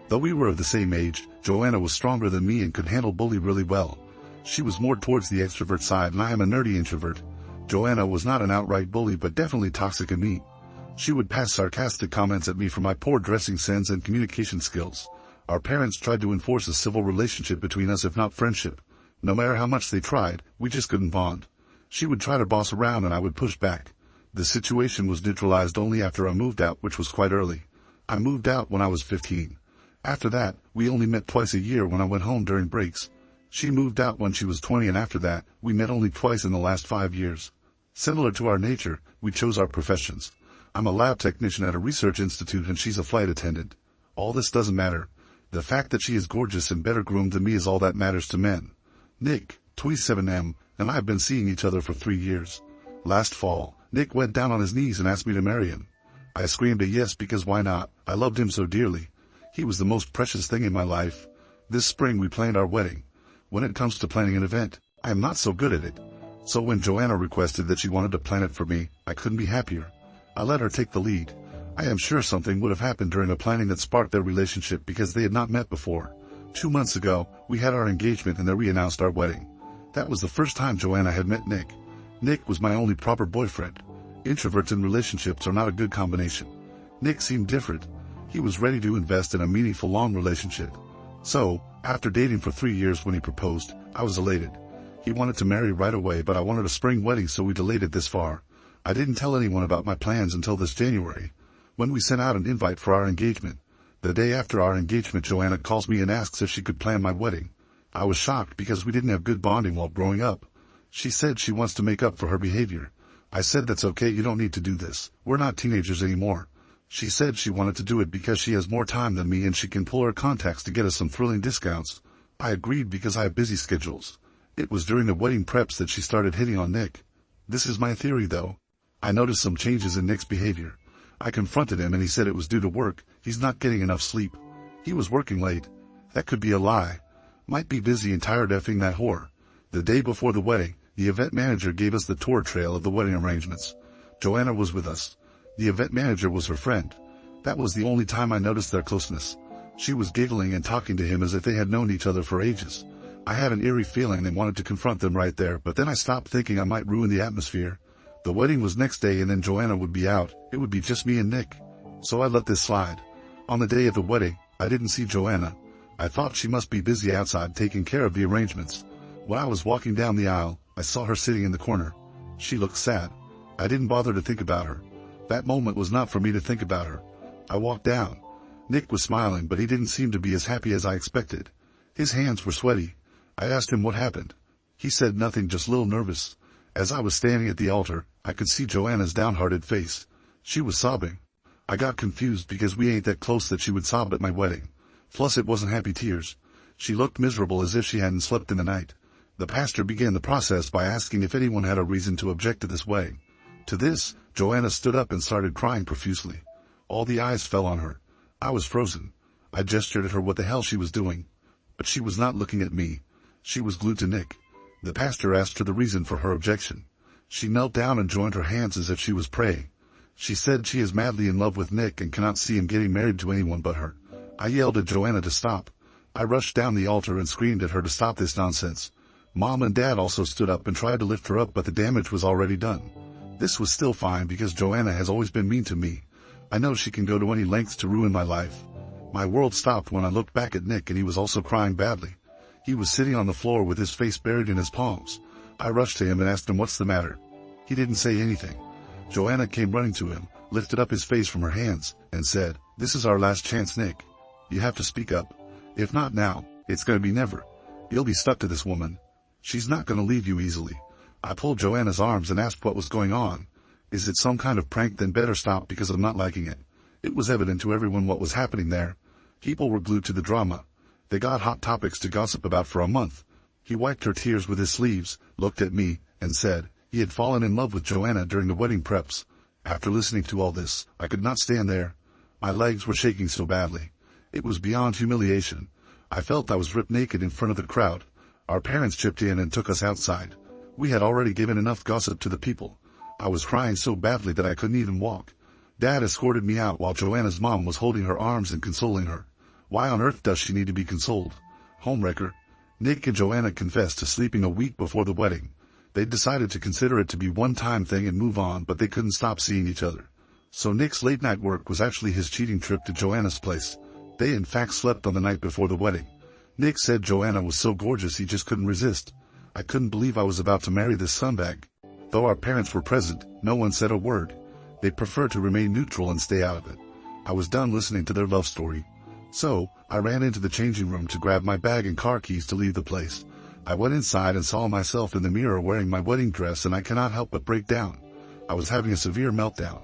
Though we were of the same age, Joanna was stronger than me and could handle bully really well. She was more towards the extrovert side and I am a nerdy introvert. Joanna was not an outright bully but definitely toxic and mean. She would pass sarcastic comments at me for my poor dressing sense and communication skills. Our parents tried to enforce a civil relationship between us, if not friendship. No matter how much they tried, we just couldn't bond. She would try to boss around and I would push back. The situation was neutralized only after I moved out, which was quite early. I moved out when I was 15. After that, we only met twice a year when I went home during breaks. She moved out when she was 20 and after that, we met only twice in the last 5 years. Similar to our nature, we chose our professions. I'm a lab technician at a research institute and she's a flight attendant. All this doesn't matter. The fact that she is gorgeous and better groomed than me is all that matters to men. Nick, 27M, and I have been seeing each other for 3 years. Last fall, Nick went down on his knees and asked me to marry him. I screamed a yes because why not? I loved him so dearly. He was the most precious thing in my life. This spring we planned our wedding. When it comes to planning an event, I am not so good at it. So when Joanna requested that she wanted to plan it for me, I couldn't be happier. I let her take the lead. I am sure something would have happened during the planning that sparked their relationship because they had not met before. 2 months ago, we had our engagement and then we announced our wedding. That was the first time Joanna had met Nick. Nick was my only proper boyfriend. Introverts in relationships are not a good combination. Nick seemed different. He was ready to invest in a meaningful long relationship. So, after dating for 3 years when he proposed, I was elated. He wanted to marry right away but I wanted a spring wedding so we delayed it this far. I didn't tell anyone about my plans until this January, when we sent out an invite for our engagement. The day after our engagement, Joanna calls me and asks if she could plan my wedding. I was shocked because we didn't have good bonding while growing up. She said she wants to make up for her behavior. I said that's okay, you don't need to do this. We're not teenagers anymore. She said she wanted to do it because she has more time than me and she can pull her contacts to get us some thrilling discounts. I agreed because I have busy schedules. It was during the wedding preps that she started hitting on Nick. This is my theory though. I noticed some changes in Nick's behavior. I confronted him and he said it was due to work. He's not getting enough sleep. He was working late. That could be a lie. Might be busy and tired effing that whore. The day before the wedding, the event manager gave us the tour trail of the wedding arrangements. Joanna was with us. The event manager was her friend. That was the only time I noticed their closeness. She was giggling and talking to him as if they had known each other for ages. I had an eerie feeling and wanted to confront them right there, but then I stopped thinking I might ruin the atmosphere. The wedding was next day and then Joanna would be out. It would be just me and Nick. So I let this slide. On the day of the wedding, I didn't see Joanna. I thought she must be busy outside taking care of the arrangements. When I was walking down the aisle, I saw her sitting in the corner. She looked sad. I didn't bother to think about her. That moment was not for me to think about her. I walked down. Nick was smiling, but he didn't seem to be as happy as I expected. His hands were sweaty. I asked him what happened. He said nothing, just a little nervous. As I was standing at the altar, I could see Joanna's downhearted face. She was sobbing. I got confused because we ain't that close that she would sob at my wedding. Plus it wasn't happy tears. She looked miserable as if she hadn't slept in the night. The pastor began the process by asking if anyone had a reason to object to this wedding. To this, Joanna stood up and started crying profusely. All the eyes fell on her. I was frozen. I gestured at her what the hell she was doing. But she was not looking at me. She was glued to Nick. The pastor asked her the reason for her objection. She knelt down and joined her hands as if she was praying. She said she is madly in love with Nick and cannot see him getting married to anyone but her. I yelled at Joanna to stop. I rushed down the altar and screamed at her to stop this nonsense. Mom and Dad also stood up and tried to lift her up, but the damage was already done. This was still fine because Joanna has always been mean to me. I know she can go to any lengths to ruin my life. My world stopped when I looked back at Nick and he was also crying badly. He was sitting on the floor with his face buried in his palms. I rushed to him and asked him what's the matter. He didn't say anything. Joanna came running to him, lifted up his face from her hands, and said, "This is our last chance, Nick. You have to speak up. If not now, it's gonna be never. You'll be stuck to this woman. She's not gonna leave you easily." I pulled Joanna's arms and asked what was going on. Is it some kind of prank? Then better stop because I'm not liking it. It was evident to everyone what was happening there. People were glued to the drama. They got hot topics to gossip about for a month. He wiped her tears with his sleeves, looked at me, and said he had fallen in love with Joanna during the wedding preps. After listening to all this, I could not stand there. My legs were shaking so badly. It was beyond humiliation. I felt I was ripped naked in front of the crowd. Our parents chipped in and took us outside. We had already given enough gossip to the people. I was crying so badly that I couldn't even walk. Dad escorted me out while Joanna's mom was holding her arms and consoling her. Why on earth does she need to be consoled? Homewrecker. Nick and Joanna confessed to sleeping a week before the wedding. They decided to consider it to be one-time thing and move on, but they couldn't stop seeing each other. So Nick's late-night work was actually his cheating trip to Joanna's place. They in fact slept on the night before the wedding. Nick said Joanna was so gorgeous he just couldn't resist. I couldn't believe I was about to marry this scumbag. Though our parents were present, no one said a word. They preferred to remain neutral and stay out of it. I was done listening to their love story. So, I ran into the changing room to grab my bag and car keys to leave the place. I went inside and saw myself in the mirror wearing my wedding dress, and I cannot help but break down. I was having a severe meltdown.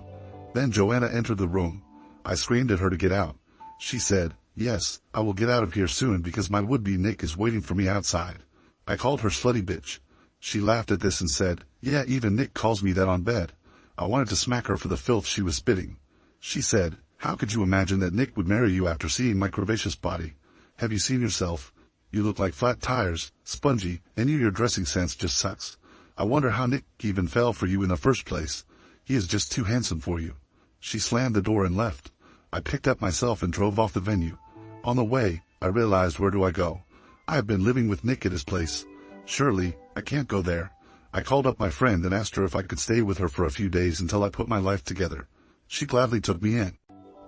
Then Joanna entered the room. I screamed at her to get out. She said, "Yes, I will get out of here soon because my would-be Nick is waiting for me outside." I called her slutty bitch. She laughed at this and said, "Yeah, even Nick calls me that on bed." I wanted to smack her for the filth she was spitting. She said, "How could you imagine that Nick would marry you after seeing my curvaceous body? Have you seen yourself? You look like flat tires, spongy, and your dressing sense just sucks. I wonder how Nick even fell for you in the first place. He is just too handsome for you." She slammed the door and left. I picked up myself and drove off the venue. On the way, I realized, where do I go? I have been living with Nick at his place. Surely, I can't go there. I called up my friend and asked her if I could stay with her for a few days until I put my life together. She gladly took me in.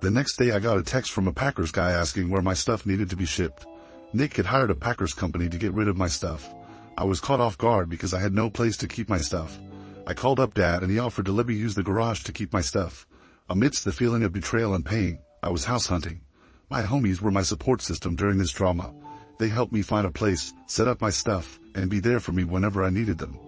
The next day I got a text from a Packers guy asking where my stuff needed to be shipped. Nick had hired a Packers company to get rid of my stuff. I was caught off guard because I had no place to keep my stuff. I called up Dad and he offered to let me use the garage to keep my stuff. Amidst the feeling of betrayal and pain, I was house hunting. My homies were my support system during this drama. They helped me find a place, set up my stuff, and be there for me whenever I needed them.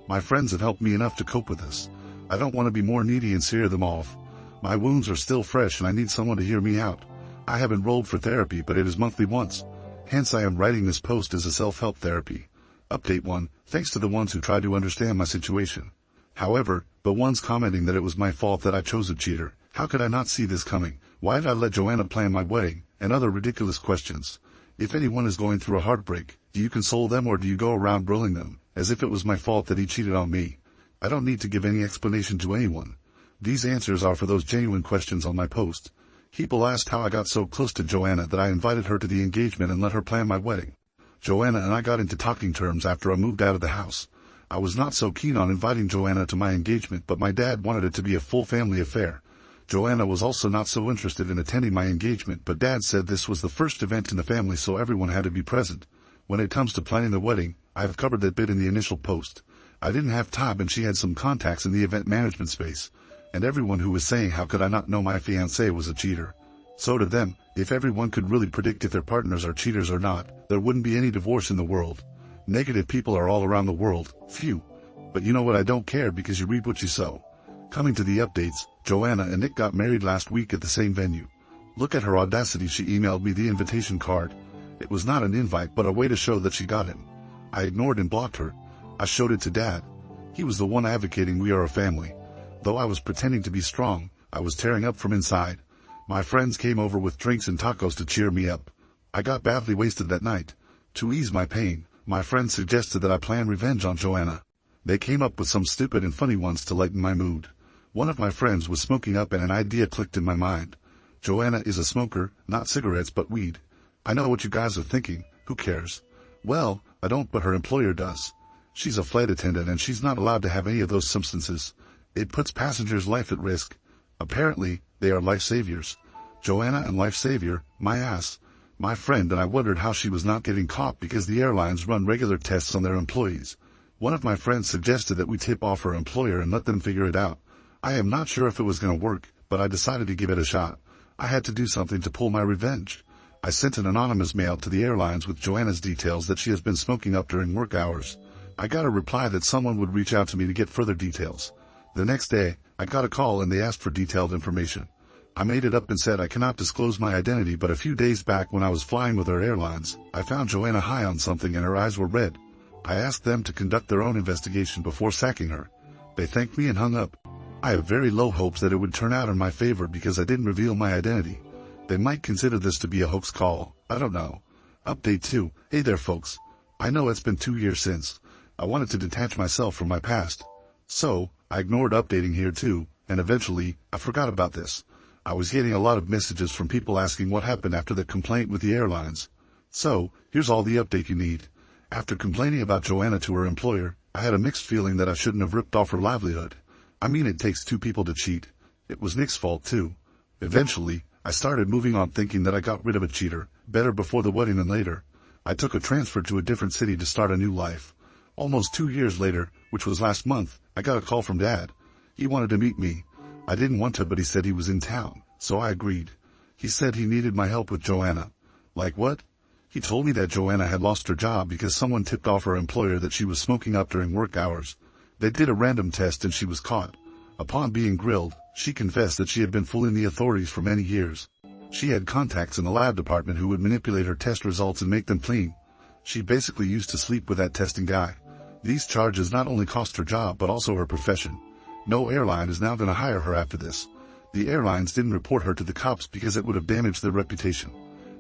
My friends have helped me enough to cope with this. I don't want to be more needy and sear them off. My wounds are still fresh and I need someone to hear me out. I have enrolled for therapy, but it is monthly once. Hence I am writing this post as a self-help therapy. Update 1. Thanks to the ones who tried to understand my situation. However, the ones commenting that it was my fault that I chose a cheater. How could I not see this coming? Why did I let Joanna plan my wedding? And other ridiculous questions. If anyone is going through a heartbreak, do you console them or do you go around bullying them, as if it was my fault that he cheated on me? I don't need to give any explanation to anyone. These answers are for those genuine questions on my post. People asked how I got so close to Joanna that I invited her to the engagement and let her plan my wedding. Joanna and I got into talking terms after I moved out of the house. I was not so keen on inviting Joanna to my engagement, but my dad wanted it to be a full family affair. Joanna was also not so interested in attending my engagement, but Dad said this was the first event in the family, so everyone had to be present. When it comes to planning the wedding, I have covered that bit in the initial post. I didn't have time and she had some contacts in the event management space. And everyone who was saying how could I not know my fiancé was a cheater. So to them, if everyone could really predict if their partners are cheaters or not, there wouldn't be any divorce in the world. Negative people are all around the world, few. But you know what, I don't care because you reap what you sow. Coming to the updates, Joanna and Nick got married last week at the same venue. Look at her audacity, she emailed me the invitation card. It was not an invite but a way to show that she got him. I ignored and blocked her. I showed it to Dad. He was the one advocating we are a family. Though I was pretending to be strong, I was tearing up from inside. My friends came over with drinks and tacos to cheer me up. I got badly wasted that night. To ease my pain, my friends suggested that I plan revenge on Joanna. They came up with some stupid and funny ones to lighten my mood. One of my friends was smoking up and an idea clicked in my mind. Joanna is a smoker, not cigarettes but weed. I know what you guys are thinking, who cares? Well, I don't, but her employer does. She's a flight attendant and she's not allowed to have any of those substances. It puts passengers' life at risk. Apparently, they are life saviors. Joanna and life savior, my ass. My friend and I wondered how she was not getting caught because the airlines run regular tests on their employees. One of my friends suggested that we tip off her employer and let them figure it out. I am not sure if it was going to work, but I decided to give it a shot. I had to do something to pull my revenge. I sent an anonymous mail to the airlines with Joanna's details that she has been smoking up during work hours. I got a reply that someone would reach out to me to get further details. The next day, I got a call and they asked for detailed information. I made it up and said I cannot disclose my identity, but a few days back when I was flying with our airlines, I found Joanna high on something and her eyes were red. I asked them to conduct their own investigation before sacking her. They thanked me and hung up. I have very low hopes that it would turn out in my favor because I didn't reveal my identity. They might consider this to be a hoax call, I don't know. Update 2. Hey there folks. I know it's been 2 years since. I wanted to detach myself from my past. So, I ignored updating here too, and eventually, I forgot about this. I was getting a lot of messages from people asking what happened after the complaint with the airlines. So, here's all the update you need. After complaining about Joanna to her employer, I had a mixed feeling that I shouldn't have ripped off her livelihood. I mean, it takes two people to cheat. It was Nick's fault too. Eventually, I started moving on thinking that I got rid of a cheater, better before the wedding than later. I took a transfer to a different city to start a new life. Almost 2 years later, which was last month, I got a call from Dad. He wanted to meet me. I didn't want to, but he said he was in town, so I agreed. He said he needed my help with Joanna. Like what? He told me that Joanna had lost her job because someone tipped off her employer that she was smoking up during work hours. They did a random test and she was caught. Upon being grilled, she confessed that she had been fooling the authorities for many years. She had contacts in the lab department who would manipulate her test results and make them clean. She basically used to sleep with that testing guy. These charges not only cost her job but also her profession. No airline is now going to hire her after this. The airlines didn't report her to the cops because it would have damaged their reputation.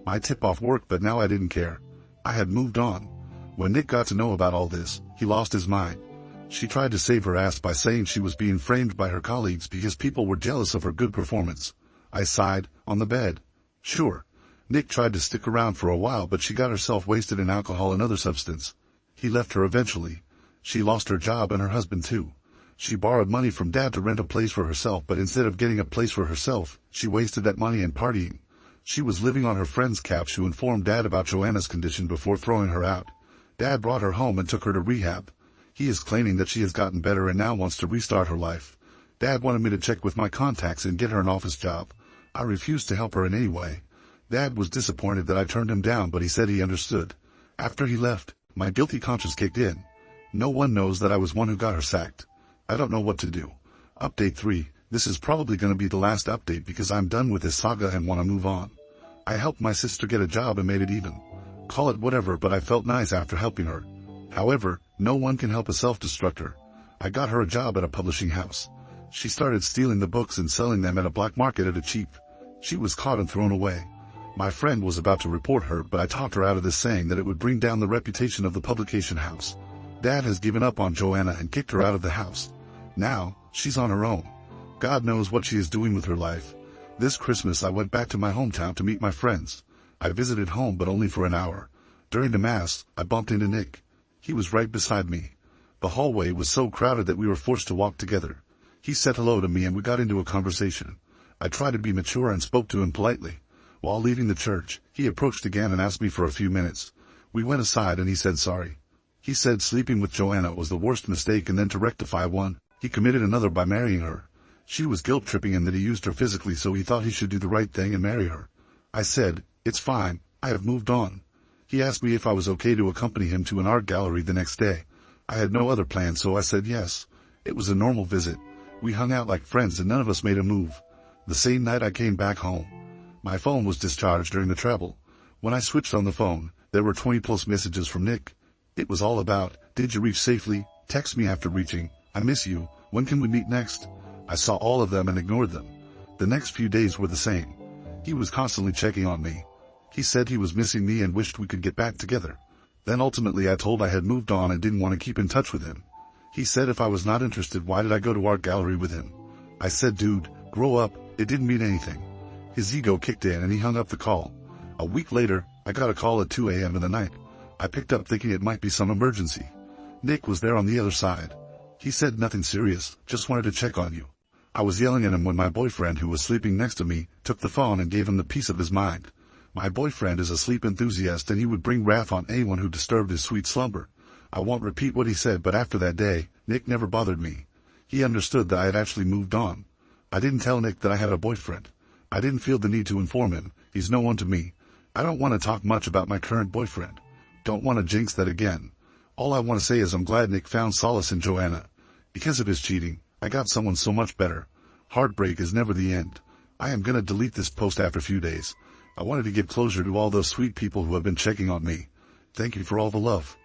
My tip-off worked, but now I didn't care. I had moved on. When Nick got to know about all this, he lost his mind. She tried to save her ass by saying she was being framed by her colleagues because people were jealous of her good performance. I sighed, on the bed. Sure. Nick tried to stick around for a while, but she got herself wasted in alcohol and other substance. He left her eventually. She lost her job and her husband too. She borrowed money from Dad to rent a place for herself, but instead of getting a place for herself, she wasted that money in partying. She was living on her friend's couch who informed Dad about Joanna's condition before throwing her out. Dad brought her home and took her to rehab. He is claiming that she has gotten better and now wants to restart her life. Dad wanted me to check with my contacts and get her an office job. I refused to help her in any way. Dad was disappointed that I turned him down, but he said he understood. After he left, my guilty conscience kicked in. No one knows that I was one who got her sacked. I don't know what to do. Update 3. This is probably going to be the last update because I'm done with this saga and want to move on. I helped my sister get a job and made it even. Call it whatever, but I felt nice after helping her. However, no one can help a self-destructor. I got her a job at a publishing house. She started stealing the books and selling them at a black market at a cheap. She was caught and thrown away. My friend was about to report her, but I talked her out of this, saying that it would bring down the reputation of the publication house. Dad has given up on Joanna and kicked her out of the house. Now, she's on her own. God knows what she is doing with her life. This Christmas I went back to my hometown to meet my friends. I visited home, but only for an hour. During the mass, I bumped into Nick. He was right beside me. The hallway was so crowded that we were forced to walk together. He said hello to me and we got into a conversation. I tried to be mature and spoke to him politely. While leaving the church, he approached again and asked me for a few minutes. We went aside and he said sorry. He said sleeping with Joanna was the worst mistake, and then to rectify one, he committed another by marrying her. She was guilt-tripping and that he used her physically, so he thought he should do the right thing and marry her. I said, it's fine, I have moved on. He asked me if I was okay to accompany him to an art gallery the next day. I had no other plan, so I said yes. It was a normal visit. We hung out like friends and none of us made a move. The same night I came back home. My phone was discharged during the travel. When I switched on the phone, there were 20+ messages from Nick. It was all about, did you reach safely? Text me after reaching. I miss you. When can we meet next? I saw all of them and ignored them. The next few days were the same. He was constantly checking on me. He said he was missing me and wished we could get back together. Then ultimately I told I had moved on and didn't want to keep in touch with him. He said if I was not interested, why did I go to art gallery with him? I said, dude, grow up, it didn't mean anything. His ego kicked in and he hung up the call. A week later, I got a call at 2 a.m. in the night. I picked up thinking it might be some emergency. Nick was there on the other side. He said nothing serious, just wanted to check on you. I was yelling at him when my boyfriend, who was sleeping next to me, took the phone and gave him the peace of his mind. My boyfriend is a sleep enthusiast and he would bring wrath on anyone who disturbed his sweet slumber. I won't repeat what he said, but after that day, Nick never bothered me. He understood that I had actually moved on. I didn't tell Nick that I had a boyfriend. I didn't feel the need to inform him. He's no one to me. I don't want to talk much about my current boyfriend. Don't want to jinx that again. All I want to say is I'm glad Nick found solace in Joanna. Because of his cheating, I got someone so much better. Heartbreak is never the end. I am gonna delete this post after a few days. I wanted to give closure to all those sweet people who have been checking on me. Thank you for all the love.